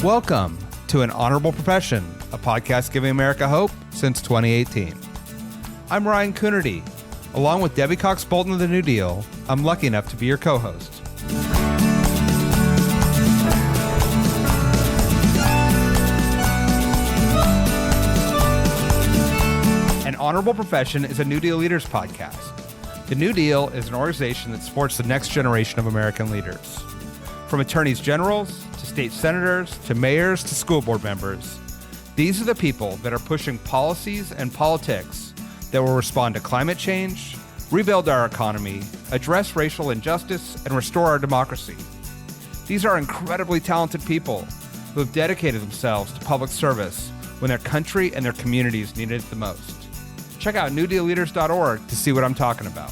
Welcome to An Honorable Profession, a podcast giving America hope since 2018. I'm Ryan Coonerty. Along with Debbie Cox Bultan of the New Deal, I'm lucky enough to be your co-host. An Honorable Profession is a New Deal Leaders podcast. The New Deal is an organization that supports the next generation of American leaders. From attorneys generals to state senators to mayors to school board members, these are the people that are pushing policies and politics that will respond to climate change, rebuild our economy, address racial injustice, and restore our democracy. These are incredibly talented people who have dedicated themselves to public service when their country and their communities needed it the most. Check out newdealleaders.org to see what I'm talking about.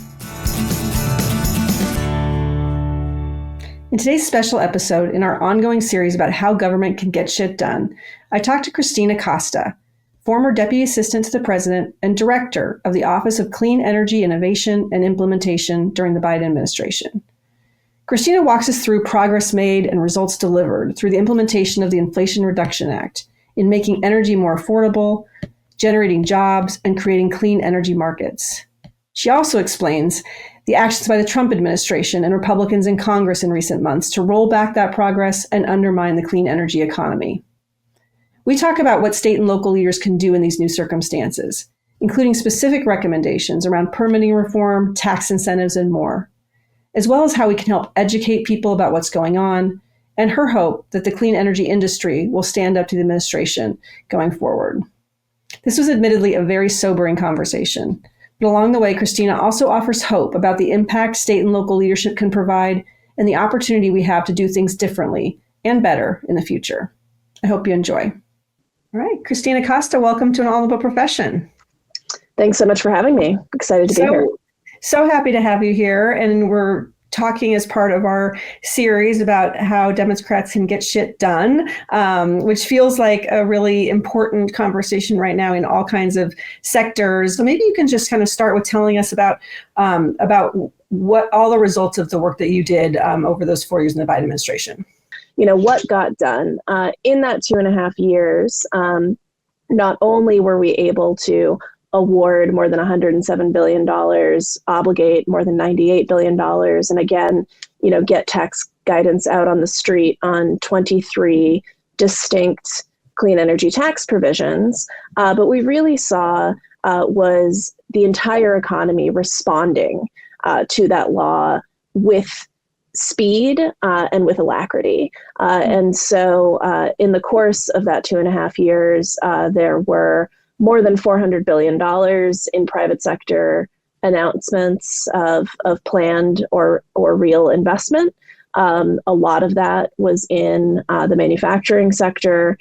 In today's special episode in our ongoing series about how government can get shit done, I talked to Kristina Costa, former Deputy Assistant to the President and Director of the Office of Clean Energy Innovation and Implementation during the Biden administration. Kristina walks us through progress made and results delivered through the implementation of the Inflation Reduction Act in making energy more affordable, generating jobs, and creating clean energy markets. She also explains the actions by the Trump administration and Republicans in Congress in recent months to roll back that progress and undermine the clean energy economy. We talk about what state and local leaders can do in these new circumstances, including specific recommendations around permitting reform, tax incentives, and more, as well as how we can help educate people about what's going on, and her hope that the clean energy industry will stand up to the administration going forward. This was admittedly a very sobering conversation. But along the way, Kristina also offers hope about the impact state and local leadership can provide and the opportunity we have to do things differently and better in the future. I hope you enjoy. All right, Kristina Costa, welcome to An Honorable Profession. Thanks so much for having me. Excited to be here. So happy to have you here. And we're talking as part of our series about how Democrats can get shit done, which feels like a really important conversation right now in all kinds of sectors. So maybe you can just kind of start with telling us about what all the results of the work that you did over those 4 years in the Biden administration. You know, what got done in that 2.5 years, not only were we able to award more than $107 billion, obligate more than $98 billion, and again, you know, get tax guidance out on the street on 23 distinct clean energy tax provisions. But we really saw was the entire economy responding to that law with speed and with alacrity. And so in the course of that 2.5 years, there were more than $400 billion in private sector announcements of planned or real investment. A lot of that was in the manufacturing sector.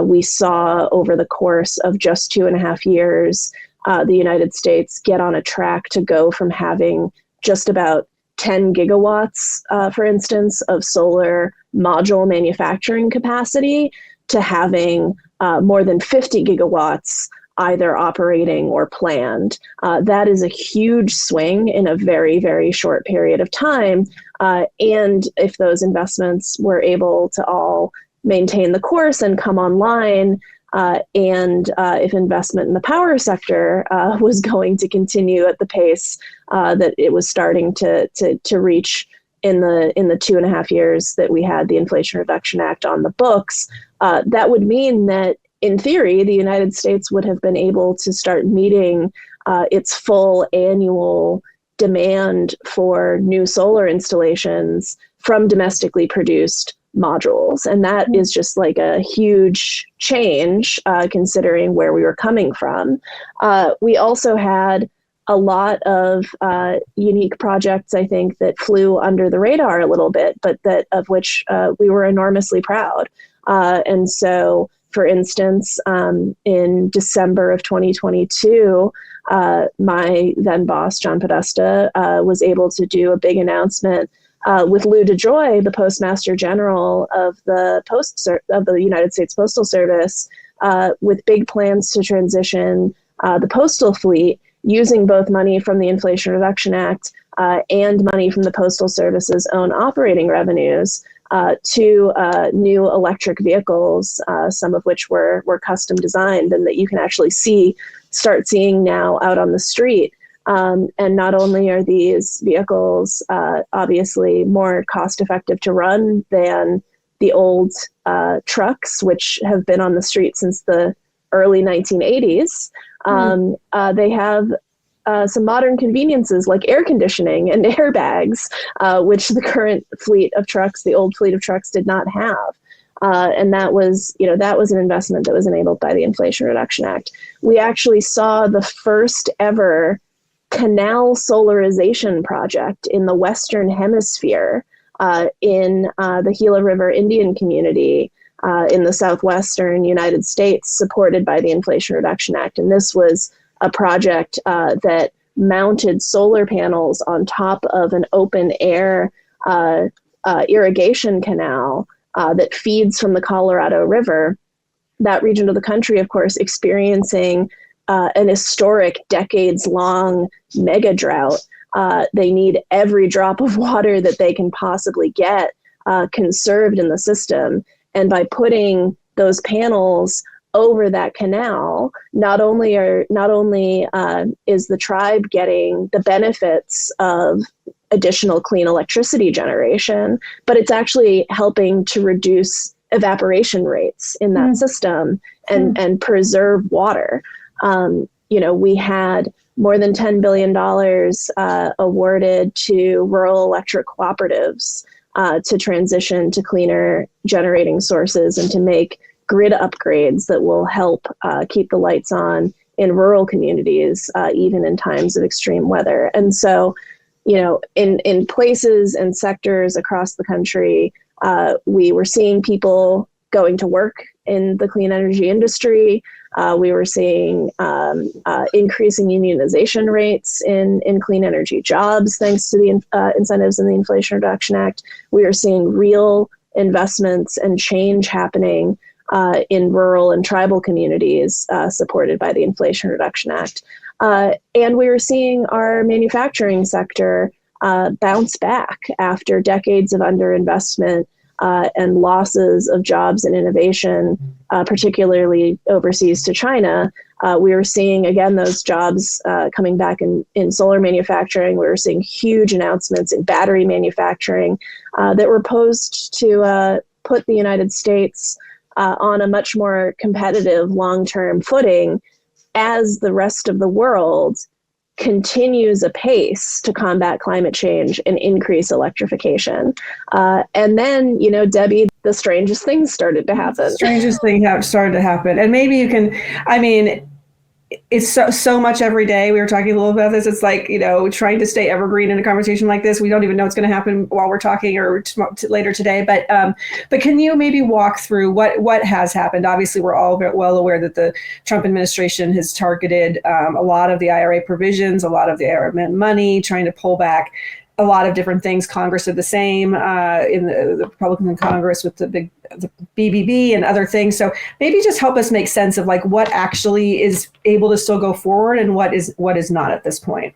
We saw over the course of just 2.5 years, the United States get on a track to go from having just about 10 gigawatts, for instance, of solar module manufacturing capacity to having more than 50 gigawatts either operating or planned. That is a huge swing in a very, very short period of time. And if those investments were able to all maintain the course and come online, and if investment in the power sector was going to continue at the pace that it was starting to reach in the 2.5 years that we had the Inflation Reduction Act on the books, that would mean that in theory, the United States would have been able to start meeting its full annual demand for new solar installations from domestically produced modules. And that is just like a huge change considering where we were coming from. We also had a lot of unique projects, I think, that flew under the radar a little bit, but that of which we were enormously proud. And so, for instance, in December of 2022, my then boss, John Podesta, was able to do a big announcement with Lou DeJoy, the Postmaster General of the United States Postal Service, with big plans to transition the postal fleet using both money from the Inflation Reduction Act and money from the Postal Service's own operating revenues to new electric vehicles, some of which were custom designed and that you can actually start seeing now out on the street. And not only are these vehicles obviously more cost effective to run than the old trucks, which have been on the street since the early 1980s, they have some modern conveniences like air conditioning and airbags, which the current fleet of trucks, the old fleet of trucks, did not have. And that was an investment that was enabled by the Inflation Reduction Act. We actually saw the first ever canal solarization project in the Western Hemisphere in the Gila River Indian community in the southwestern United States, supported by the Inflation Reduction Act. And this was a project that mounted solar panels on top of an open air irrigation canal that feeds from the Colorado River. That region of the country, of course, experiencing an historic decades-long mega drought. They need every drop of water that they can possibly get conserved in the system. And by putting those panels over that canal, not only is the tribe getting the benefits of additional clean electricity generation, but it's actually helping to reduce evaporation rates in that system and preserve water. We had more than $10 billion awarded to rural electric cooperatives to transition to cleaner generating sources and to make grid upgrades that will help keep the lights on in rural communities, even in times of extreme weather. And so, in places and sectors across the country, we were seeing people going to work in the clean energy industry. We were seeing increasing unionization rates in clean energy jobs, thanks to the incentives in the Inflation Reduction Act. We are seeing real investments and change happening in rural and tribal communities supported by the Inflation Reduction Act. And we were seeing our manufacturing sector bounce back after decades of underinvestment and losses of jobs and innovation, particularly overseas to China. We were seeing, again, those jobs coming back in solar manufacturing. We were seeing huge announcements in battery manufacturing that were posed to put the United States on a much more competitive long-term footing as the rest of the world continues apace to combat climate change and increase electrification. And then, Debbie, the strangest things started to happen. Strangest thing started to happen. And maybe you can, it's so much every day. We were talking a little about this. It's like, trying to stay evergreen in a conversation like this. We don't even know what's going to happen while we're talking or later today. But can you maybe walk through what has happened? Obviously, we're all well aware that the Trump administration has targeted a lot of the IRA provisions, a lot of the IRA money, trying to pull back a lot of different things. Congress did the same in the Republican Congress with the BBB and other things. So maybe just help us make sense of like what actually is able to still go forward and what is not at this point.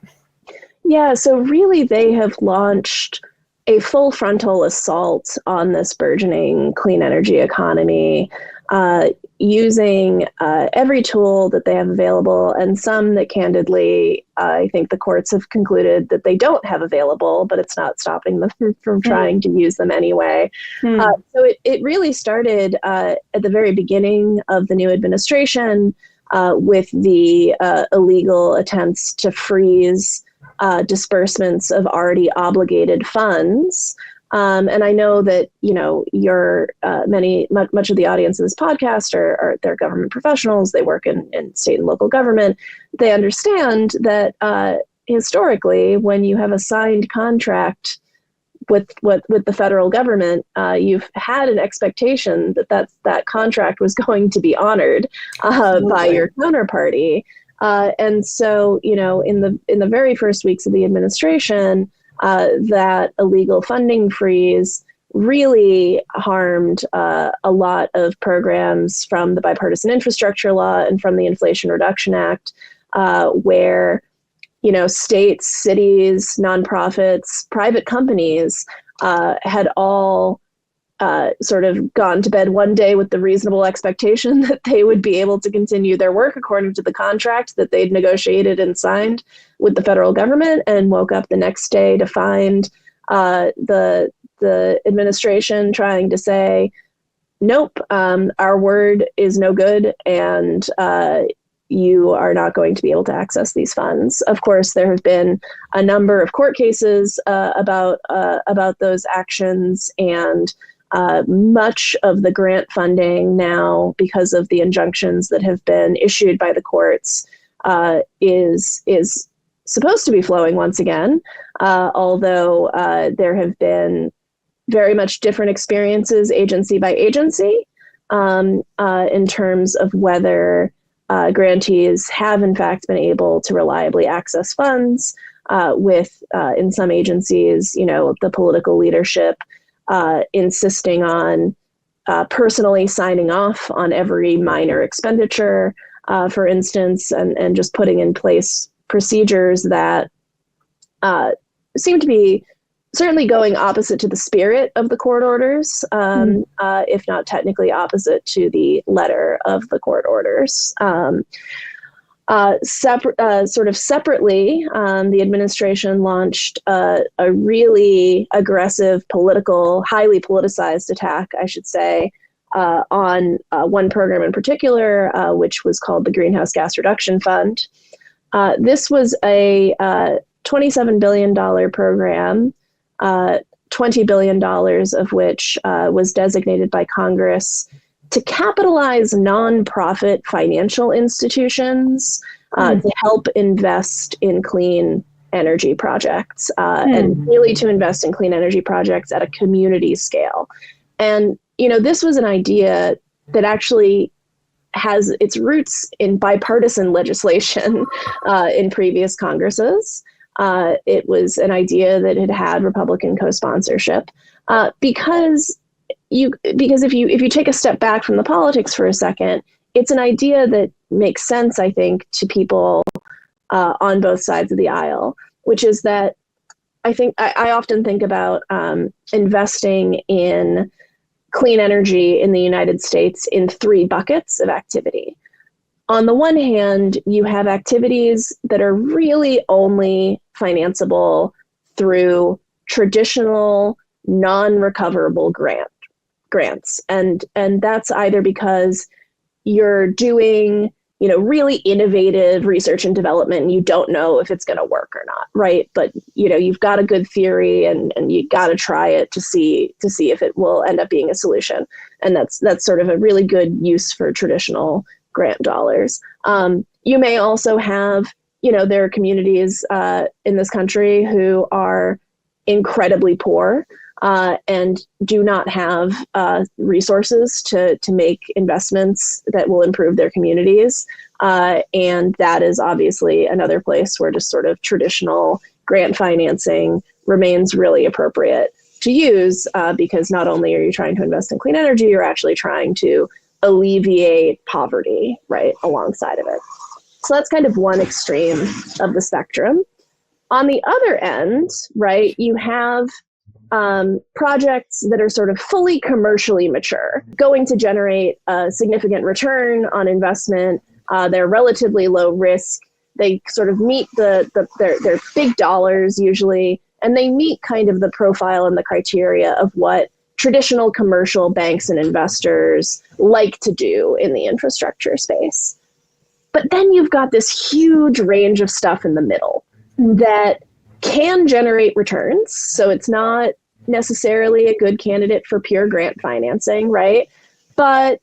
Yeah, so really they have launched a full frontal assault on this burgeoning clean energy economy, using every tool that they have available, and some that candidly, I think the courts have concluded that they don't have available, but it's not stopping them from trying to use them anyway. So it really started at the very beginning of the new administration with the illegal attempts to freeze disbursements of already obligated funds. And I know that, your much of the audience of this podcast are they're government professionals. They work in state and local government. They understand that historically, when you have a signed contract with the federal government, you've had an expectation that contract was going to be honored by your counterparty. And so, in the very first weeks of the administration, that illegal funding freeze really harmed a lot of programs from the Bipartisan Infrastructure Law and from the Inflation Reduction Act, where, states, cities, nonprofits, private companies had all sort of gone to bed one day with the reasonable expectation that they would be able to continue their work according to the contract that they'd negotiated and signed with the federal government, and woke up the next day to find the administration trying to say, nope, our word is no good, and you are not going to be able to access these funds. Of course, there have been a number of court cases about those actions, and much of the grant funding now, because of the injunctions that have been issued by the courts, is supposed to be flowing once again, although there have been very much different experiences agency by agency in terms of whether grantees have in fact been able to reliably access funds, with in some agencies, the political leadership insisting on personally signing off on every minor expenditure, for instance, and just putting in place procedures that seem to be certainly going opposite to the spirit of the court orders, if not technically opposite to the letter of the court orders. Separately, the administration launched a really aggressive highly politicized attack, I should say, on one program in particular, which was called the Greenhouse Gas Reduction Fund. This was a $27 billion program, $20 billion of which was designated by Congress to capitalize nonprofit financial institutions to help invest in clean energy projects, and really to invest in clean energy projects at a community scale. And, this was an idea that actually has its roots in bipartisan legislation in previous Congresses. It was an idea that had Republican co-sponsorship, because if you take a step back from the politics for a second, it's an idea that makes sense, I think, to people on both sides of the aisle, which is that I often think about investing in clean energy in the United States in three buckets of activity. On the one hand, you have activities that are really only financeable through traditional non-recoverable grants. And that's either because you're doing, really innovative research and development and you don't know if it's going to work or not, right? But, you've got a good theory and you got to try it to see if it will end up being a solution. And that's sort of a really good use for traditional grant dollars. You may also have, there are communities in this country who are incredibly poor and do not have resources to make investments that will improve their communities. And that is obviously another place where just sort of traditional grant financing remains really appropriate to use, because not only are you trying to invest in clean energy, you're actually trying to alleviate poverty, right, alongside of it. So that's kind of one extreme of the spectrum. On the other end, right, you have projects that are sort of fully commercially mature, going to generate a significant return on investment. They're relatively low risk. They sort of meet they're big dollars usually, and they meet kind of the profile and the criteria of what traditional commercial banks and investors like to do in the infrastructure space. But then you've got this huge range of stuff in the middle that can generate returns. So it's not necessarily a good candidate for pure grant financing, right? But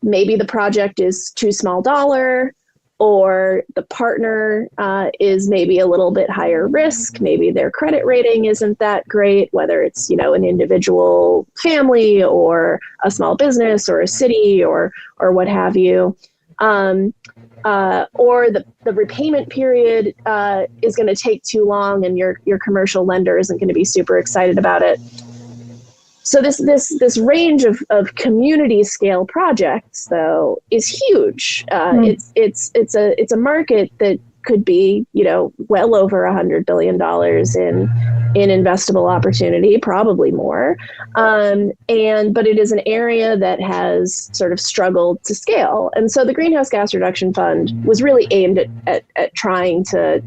maybe the project is too small dollar, or the partner is maybe a little bit higher risk. Maybe their credit rating isn't that great, whether it's, an individual family or a small business or a city or what have you. Or the repayment period is going to take too long and your commercial lender isn't going to be super excited about it. So this range of community scale projects, though, is huge. It's a market that could be, well over $100 billion in investable opportunity, probably more. But it is an area that has sort of struggled to scale. And so the Greenhouse Gas Reduction Fund was really aimed at trying to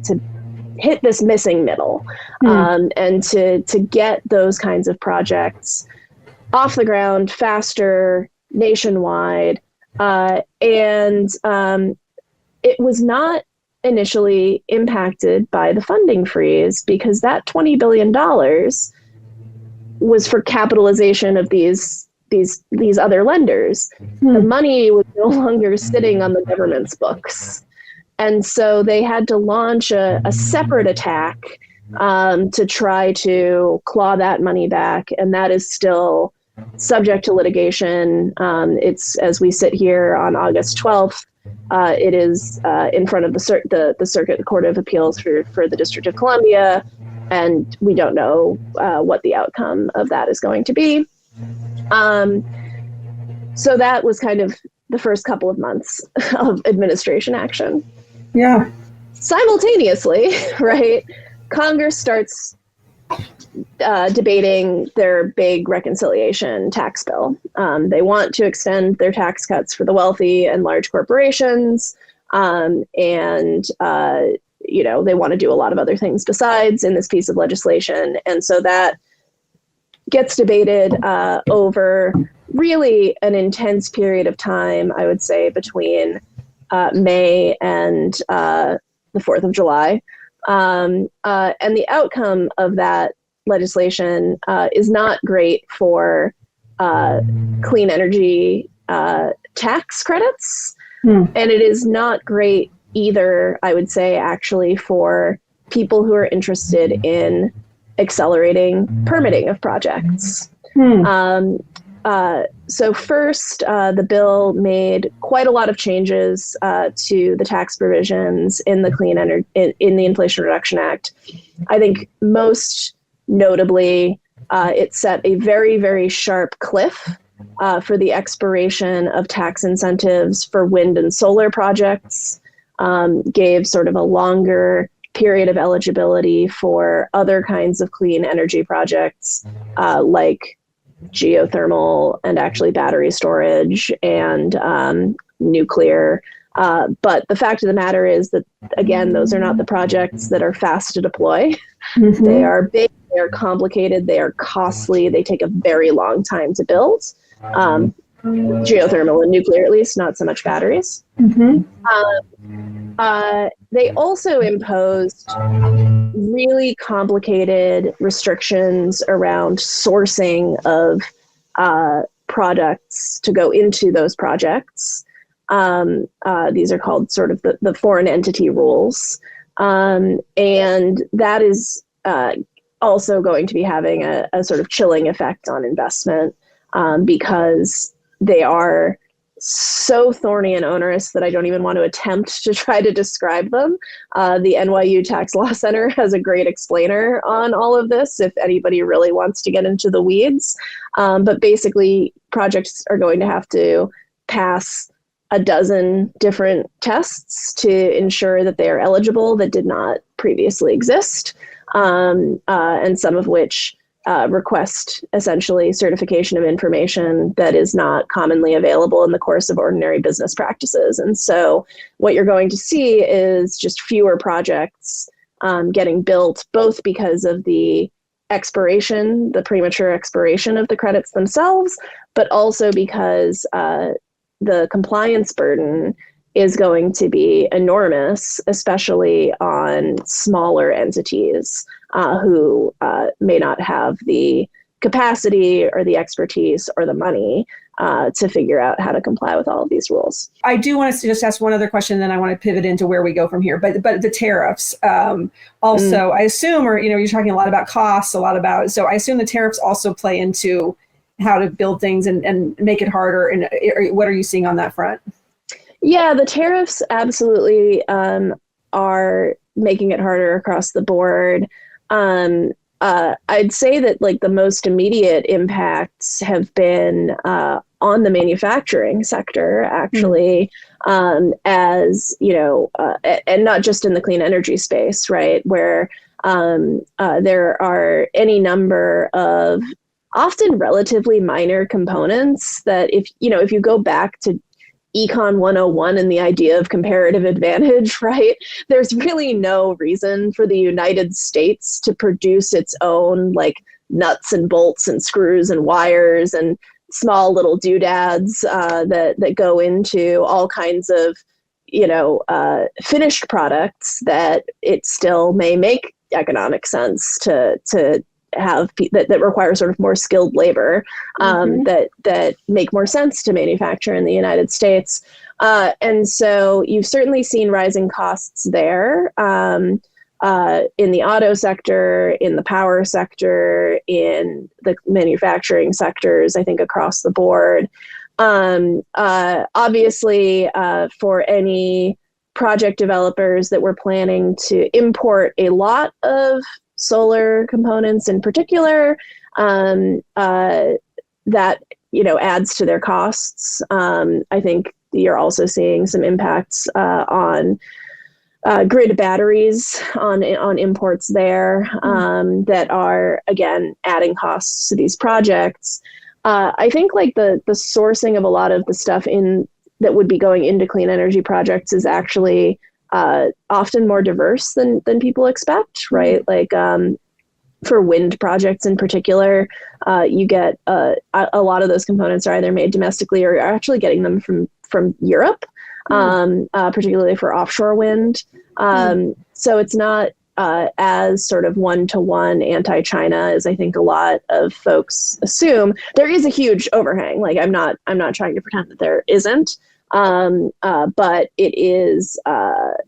hit this missing middle, and to get those kinds of projects off the ground faster, nationwide. It was not initially impacted by the funding freeze because that $20 billion was for capitalization of these other lenders. The money was no longer sitting on the government's books. And so they had to launch a separate attack to try to claw that money back. And that is still subject to litigation. It's, as we sit here on August 12th, it is in front of the Circuit Court of Appeals for the District of Columbia, and we don't know what the outcome of that is going to be. So that was kind of the first couple of months of administration action. Yeah. Simultaneously, right, Congress starts debating their big reconciliation tax bill. They want to extend their tax cuts for the wealthy and large corporations, and they want to do a lot of other things besides in this piece of legislation. And so that gets debated over really an intense period of time, I would say, between May and the 4th of July. And the outcome of that legislation is not great for clean energy tax credits. And it is not great either, I would say, actually, for people who are interested in accelerating permitting of projects. So first, the bill made quite a lot of changes to the tax provisions in the in the Inflation Reduction Act. I think most notably, it set a very, very sharp cliff for the expiration of tax incentives for wind and solar projects, gave sort of a longer period of eligibility for other kinds of clean energy projects, like geothermal and actually battery storage and nuclear. But the fact of the matter is that, again, those are not the projects that are fast to deploy. They are big, they are complicated, they are costly, they take a very long time to build. Geothermal and nuclear, at least, not so much batteries. They also imposed really complicated restrictions around sourcing of products to go into those projects. These are called sort of the foreign entity rules. And that is also going to be having a sort of chilling effect on investment because they are so thorny and onerous that I don't even want to attempt to try to describe them. The NYU Tax Law Center has a great explainer on all of this if anybody really wants to get into the weeds. But basically, projects are going to have to pass a dozen different tests to ensure that they are eligible that did not previously exist, and some of which request essentially certification of information that is not commonly available in the course of ordinary business practices. And so what you're going to see is just fewer projects getting built, both because of the expiration, the premature expiration of the credits themselves, but also because the compliance burden is going to be enormous, especially on smaller entities who may not have the capacity or the expertise or the money to figure out how to comply with all of these rules. I do want to just ask one other question, then I want to pivot into where we go from here. But the tariffs also, I assume, or you're talking a lot about costs, so I assume the tariffs also play into how to build things and make it harder. And what are you seeing on that front? Yeah, the tariffs absolutely are making it harder across the board. I'd say that the most immediate impacts have been on the manufacturing sector, actually, as and not just in the clean energy space, right, where There are any number of often relatively minor components that if you go back to Econ 101 and the idea of comparative advantage, right? There's really no reason for the United States to produce its own like nuts and bolts and screws and wires and small little doodads that go into all kinds of finished products that it still may make economic sense to have that require sort of more skilled labor that make more sense to manufacture in the United States. And so you've certainly seen rising costs there in the auto sector, in the power sector, in the manufacturing sectors, I think across the board. Obviously, for any project developers that were planning to import a lot of solar components in particular, that adds to their costs. I think you're also seeing some impacts on grid batteries on imports there that are again adding costs to these projects. I think like the sourcing of a lot of the stuff that would be going into clean energy projects is actually often more diverse than people expect, right? Like for wind projects in particular, you get a lot of those components are either made domestically or you're actually getting them from Europe, particularly for offshore wind. So it's not as sort of one-to-one anti-China as I think a lot of folks assume. There is a huge overhang. Like I'm not trying to pretend that there isn't. But it is, it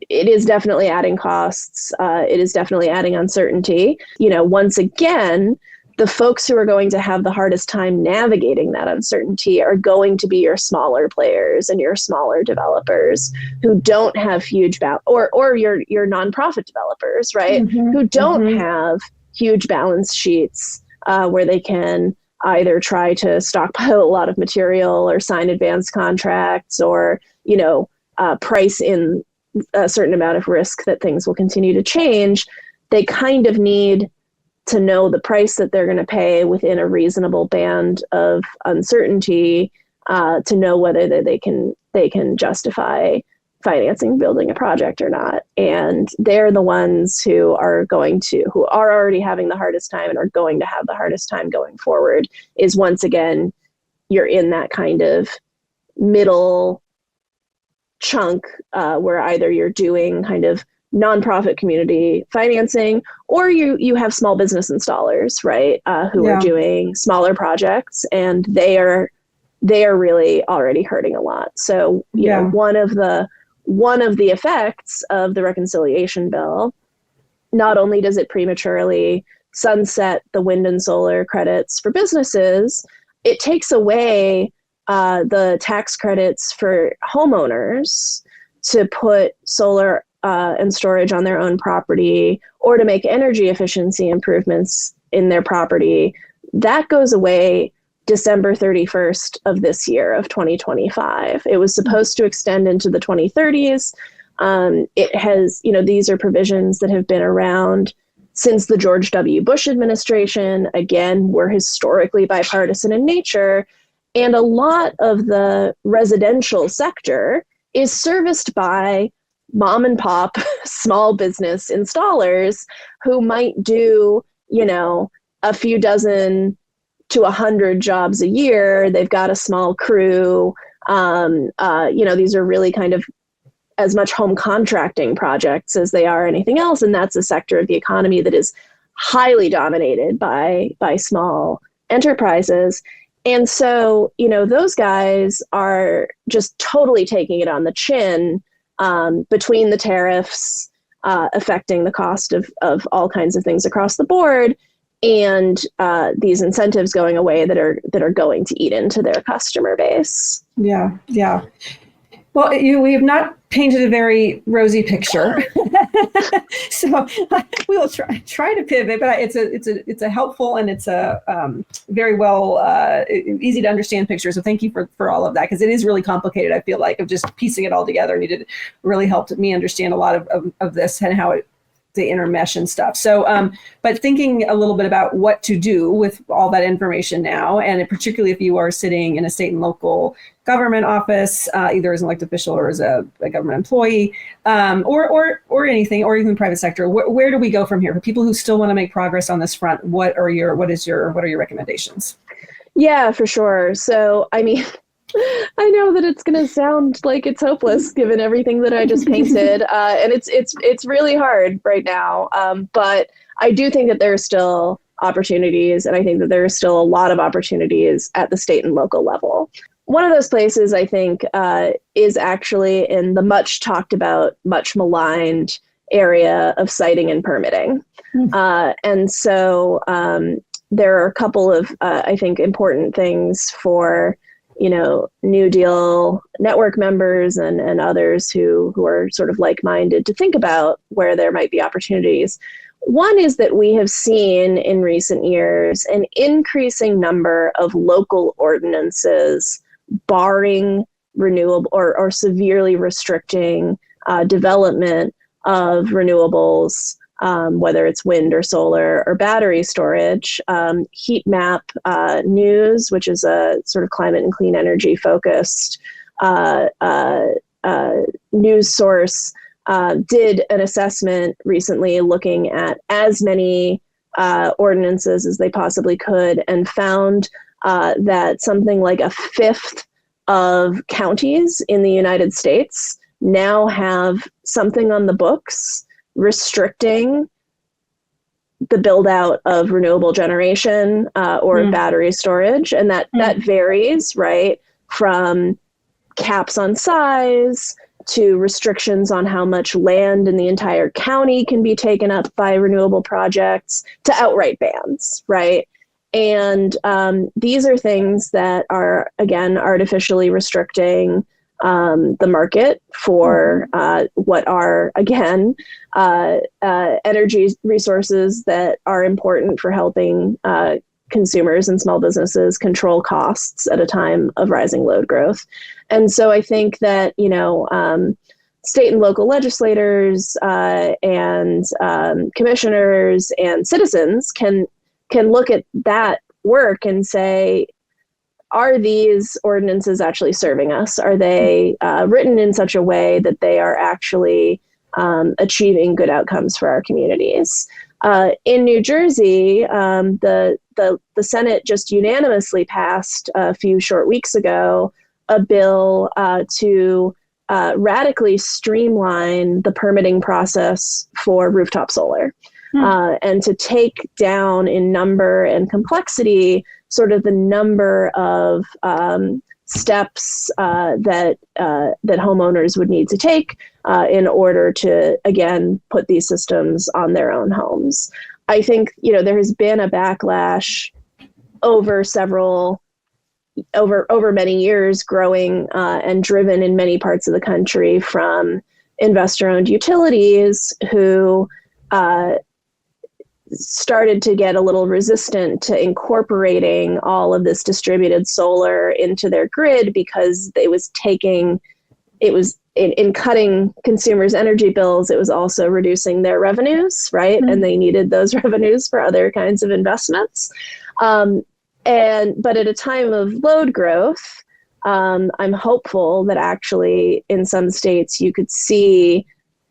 is definitely adding costs. It is definitely adding uncertainty. Once again, the folks who are going to have the hardest time navigating that uncertainty are going to be your smaller players and your smaller developers who don't have huge or your nonprofit developers, right? Who don't have huge balance sheets where they can either try to stockpile a lot of material or sign advance contracts or, price in a certain amount of risk that things will continue to change. They kind of need to know the price that they're going to pay within a reasonable band of uncertainty to know whether they can justify financing building a project or not. And they're the ones who are already having the hardest time and are going to have the hardest time going forward. Is once again, you're in that kind of middle chunk where either you're doing kind of nonprofit community financing, or you have small business installers, right? Who are doing smaller projects, and they are really already hurting a lot. So you know, one of the effects of the reconciliation bill, not only does it prematurely sunset the wind and solar credits for businesses, it takes away the tax credits for homeowners to put solar and storage on their own property or to make energy efficiency improvements in their property. That goes away December 31st of this year of 2025. It was supposed to extend into the 2030s. It has, these are provisions that have been around since the George W. Bush administration. Again, were historically bipartisan in nature. And a lot of the residential sector is serviced by mom and pop small business installers who might do, a few dozen to 100 jobs a year. They've got a small crew. These are really kind of as much home contracting projects as they are anything else. And that's a sector of the economy that is highly dominated by small enterprises. And so, those guys are just totally taking it on the chin between the tariffs affecting the cost of all kinds of things across the board, and these incentives going away that are going to eat into their customer base. Yeah. Well, we have not painted a very rosy picture, so we will try to pivot. But it's a helpful and it's a very well easy to understand picture. So thank you for all of that, because it is really complicated. I feel like of just piecing it all together, and you did really helped me understand a lot of this and how it they intermesh and stuff. So, but thinking a little bit about what to do with all that information now, and particularly if you are sitting in a state and local government office, either as an elected official or as a government employee, or anything, or even private sector, where do we go from here? For people who still want to make progress on this front, what are your recommendations? Yeah, for sure. So, I mean, I know that it's going to sound like it's hopeless given everything that I just painted, and it's really hard right now. But I do think that there are still opportunities, and I think that there are still a lot of opportunities at the state and local level. One of those places I think is actually in the much talked about, much maligned area of siting and permitting. And so there are a couple of, I think, important things for, New Deal network members and others who are sort of like-minded to think about where there might be opportunities. One is that we have seen in recent years an increasing number of local ordinances barring renewable or severely restricting development of renewables, whether it's wind or solar or battery storage. Heat Map News, which is a sort of climate and clean energy focused news source, did an assessment recently looking at as many ordinances as they possibly could, and found that something like a fifth of counties in the United States now have something on the books restricting the build out of renewable generation or battery storage. And that varies, right, from caps on size to restrictions on how much land in the entire county can be taken up by renewable projects to outright bans, right? And these are things that are, again, artificially restricting the market for what are, again, energy resources that are important for helping consumers and small businesses control costs at a time of rising load growth. And so I think that, state and local legislators and commissioners and citizens can look at that work and say, are these ordinances actually serving us? Are they written in such a way that they are actually achieving good outcomes for our communities? In New Jersey, the Senate just unanimously passed a few short weeks ago a bill to radically streamline the permitting process for rooftop solar. And to take down in number and complexity sort of the number of steps that homeowners would need to take in order to, again, put these systems on their own homes. I think, there has been a backlash over many years, growing and driven in many parts of the country from investor-owned utilities who started to get a little resistant to incorporating all of this distributed solar into their grid because in cutting consumers' energy bills, it was also reducing their revenues, right? And they needed those revenues for other kinds of investments. But at a time of load growth, I'm hopeful that actually in some states you could see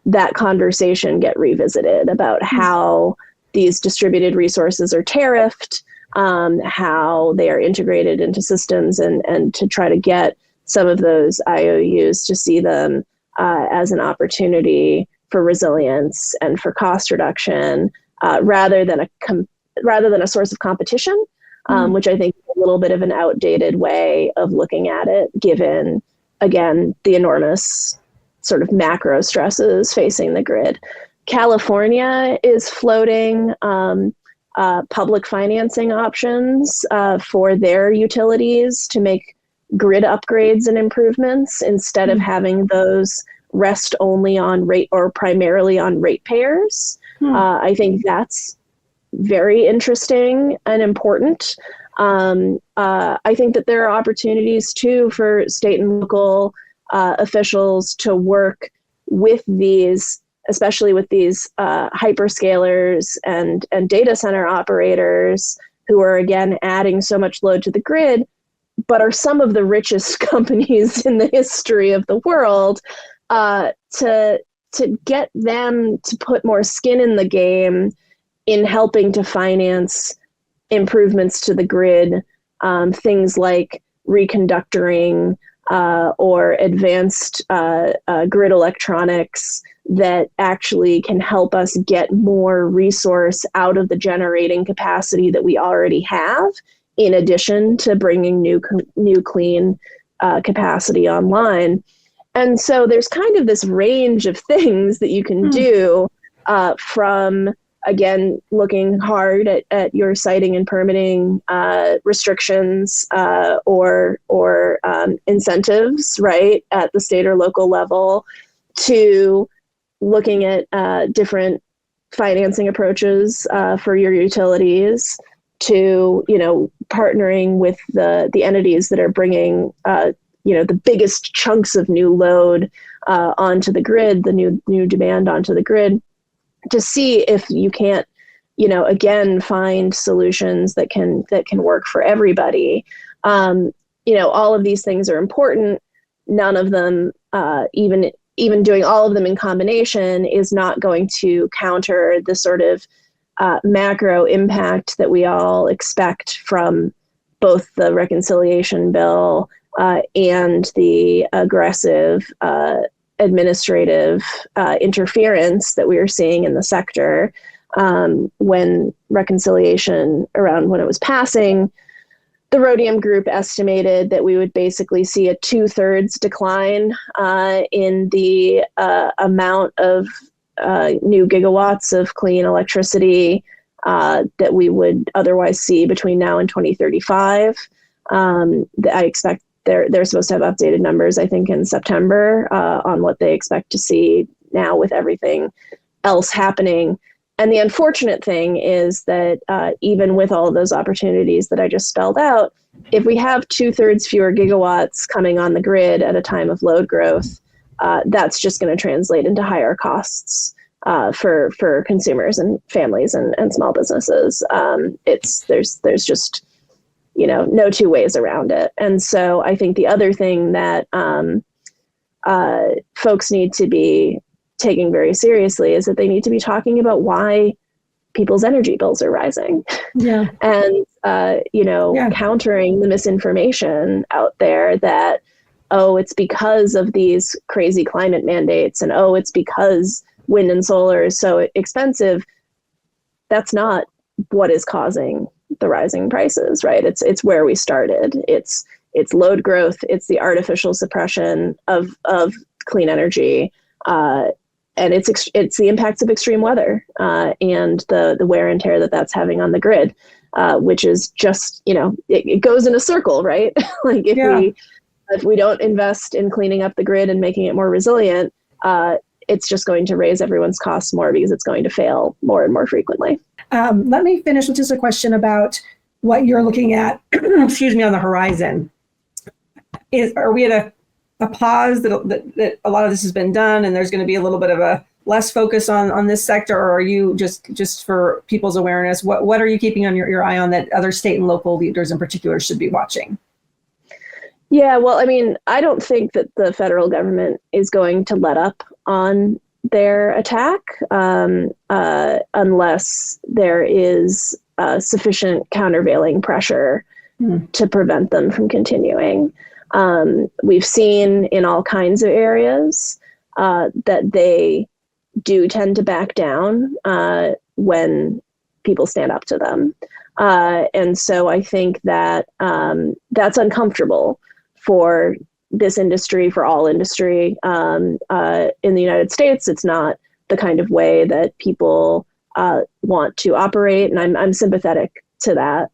that conversation get revisited about how these distributed resources are tariffed, how they are integrated into systems, and to try to get some of those IOUs to see them as an opportunity for resilience and for cost reduction, rather than a source of competition, which I think is a little bit of an outdated way of looking at it, given, again, the enormous sort of macro stresses facing the grid. California is floating public financing options for their utilities to make grid upgrades and improvements instead of having those rest only on rate or primarily on ratepayers. I think that's very interesting and important. I think that there are opportunities too for state and local officials to work with these especially with these hyperscalers and data center operators who are, again, adding so much load to the grid, but are some of the richest companies in the history of the world, to get them to put more skin in the game in helping to finance improvements to the grid, things like reconductoring or advanced grid electronics that actually can help us get more resource out of the generating capacity that we already have, in addition to bringing new clean capacity online. And so there's kind of this range of things that you can do, from, again, looking hard at your siting and permitting restrictions or incentives, right, at the state or local level, to looking at different financing approaches for your utilities, to, partnering with the entities that are bringing the biggest chunks of new load onto the grid, the new demand onto the grid, to see if you can't, again, find solutions that can work for everybody. All of these things are important. None of them, even doing all of them in combination, is not going to counter the sort of macro impact that we all expect from both the reconciliation bill and the aggressive administrative interference that we were seeing in the sector when reconciliation, around when it was passing. The Rhodium Group estimated that we would basically see a 2/3 decline in the amount of new gigawatts of clean electricity that we would otherwise see between now and 2035. I expect they're supposed to have updated numbers, I think, in September on what they expect to see now with everything else happening. And the unfortunate thing is that even with all of those opportunities that I just spelled out, if we have 2/3 fewer gigawatts coming on the grid at a time of load growth, that's just going to translate into higher costs for consumers and families and small businesses. There's just no two ways around it. And so I think the other thing that folks need to be taking very seriously is that they need to be talking about why people's energy bills are rising. Yeah. And, countering the misinformation out there that, oh, it's because of these crazy climate mandates, and, oh, it's because wind and solar is so expensive. That's not what is causing the rising prices, right? It's where we started. It's load growth. It's the artificial suppression of clean energy. And it's the impacts of extreme weather and the wear and tear that's having on the grid, which is just, it goes in a circle, right? Like if we don't invest in cleaning up the grid and making it more resilient, it's just going to raise everyone's costs more because it's going to fail more and more frequently. Let me finish with just a question about what you're looking at, excuse me, on the horizon. Are we at a pause that a lot of this has been done and there's going to be a little bit of a less focus on this sector, or are you just for people's awareness, what are you keeping on your eye on that other state and local leaders in particular should be watching? Yeah, well, I mean, I don't think that the federal government is going to let up on their attack unless there is sufficient countervailing pressure to prevent them from continuing. We've seen in all kinds of areas that they do tend to back down when people stand up to them. And so I think that that's uncomfortable for this industry, for all industry. In the United States, it's not the kind of way that people want to operate. And I'm sympathetic to that.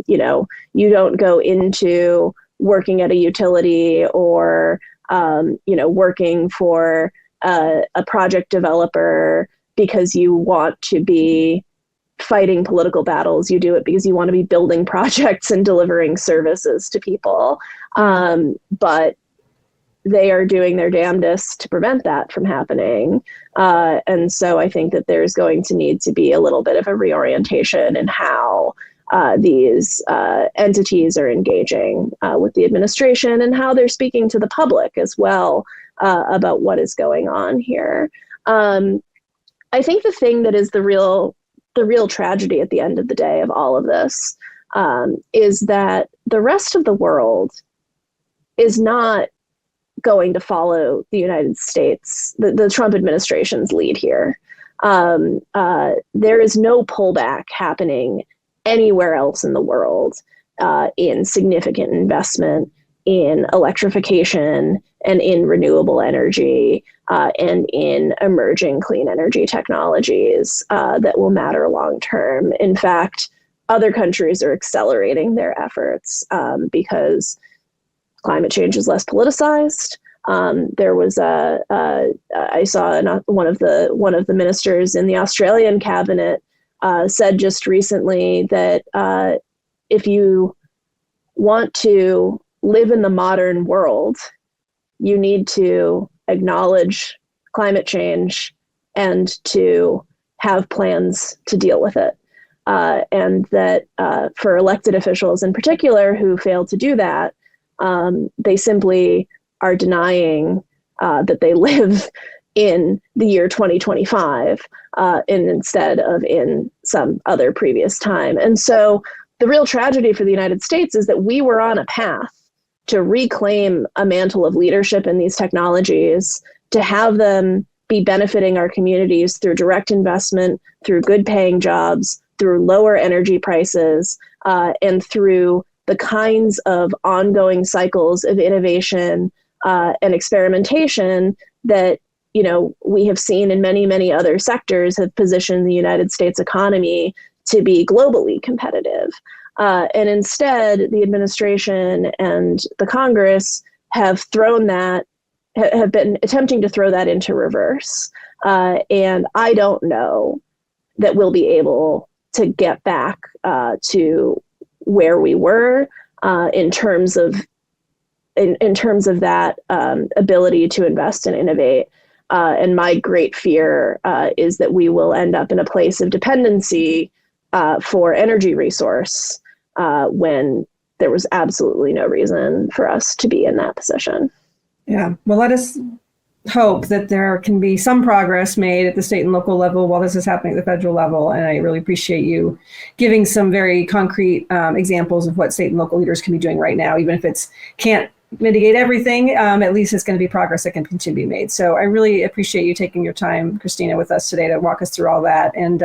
You don't go into working at a utility or, working for a project developer because you want to be fighting political battles. You do it because you want to be building projects and delivering services to people. But they are doing their damnedest to prevent that from happening. And so I think that there's going to need to be a little bit of a reorientation in how these entities are engaging with the administration and how they're speaking to the public as well about what is going on here. I think the thing that is the real tragedy at the end of the day of all of this is that the rest of the world is not going to follow the United States, the Trump administration's lead here. There is no pullback happening anywhere else in the world in significant investment in electrification and in renewable energy and in emerging clean energy technologies that will matter long term. In fact, other countries are accelerating their efforts because climate change is less politicized. There was I saw one of the ministers in the Australian cabinet said just recently that if you want to live in the modern world, you need to acknowledge climate change and to have plans to deal with it. And that for elected officials in particular who fail to do that, they simply are denying that they live in the year 2025 and instead of in some other previous time. And so the real tragedy for the United States is that we were on a path to reclaim a mantle of leadership in these technologies, to have them be benefiting our communities through direct investment, through good paying jobs, through lower energy prices, and through the kinds of ongoing cycles of innovation and experimentation that, you know, we have seen in many, many other sectors have positioned the United States economy to be globally competitive. And instead, the administration and the Congress have been attempting to throw that into reverse. And I don't know that we'll be able to get back to where we were in terms of that ability to invest and innovate. And my great fear is that we will end up in a place of dependency for energy resource when there was absolutely no reason for us to be in that position. Yeah, well, let us hope that there can be some progress made at the state and local level while this is happening at the federal level. And I really appreciate you giving some very concrete examples of what state and local leaders can be doing right now, even if it's can't mitigate everything, at least it's going to be progress that can continue to be made. So I really appreciate you taking your time, Kristina, with us today to walk us through all that, and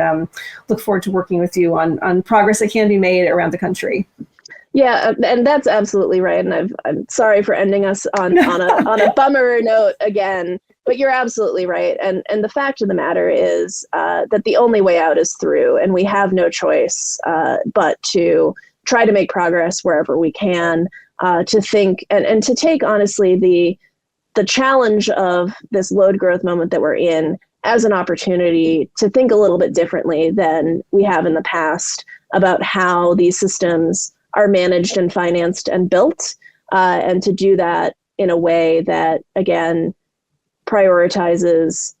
look forward to working with you on progress that can be made around the country. Yeah, and that's absolutely right. And I'm sorry for ending us on a bummer note again, but you're absolutely right. And the fact of the matter is that the only way out is through, and we have no choice but to try to make progress wherever we can. To think and to take honestly the challenge of this load growth moment that we're in as an opportunity to think a little bit differently than we have in the past about how these systems are managed and financed and built, and to do that in a way that, again, prioritizes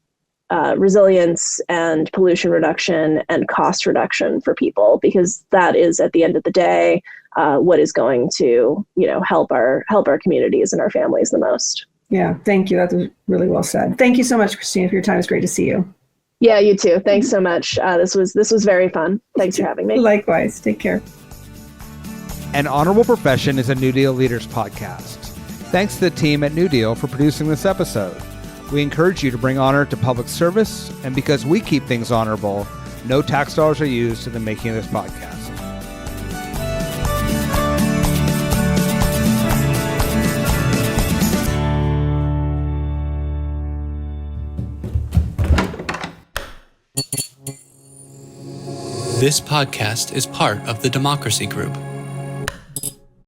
resilience and pollution reduction and cost reduction for people, because that is, at the end of the day, what is going to, help our communities and our families the most. Yeah, thank you. That was really well said. Thank you so much, Kristina, for your time. It's great to see you. Yeah, you too. Thanks so much. This was very fun. Thanks for having me. Likewise. Take care. An Honorable Profession is a New Deal Leaders podcast. Thanks to the team at New Deal for producing this episode. We encourage you to bring honor to public service, and because we keep things honorable, no tax dollars are used in the making of this podcast. This podcast is part of the Democracy Group.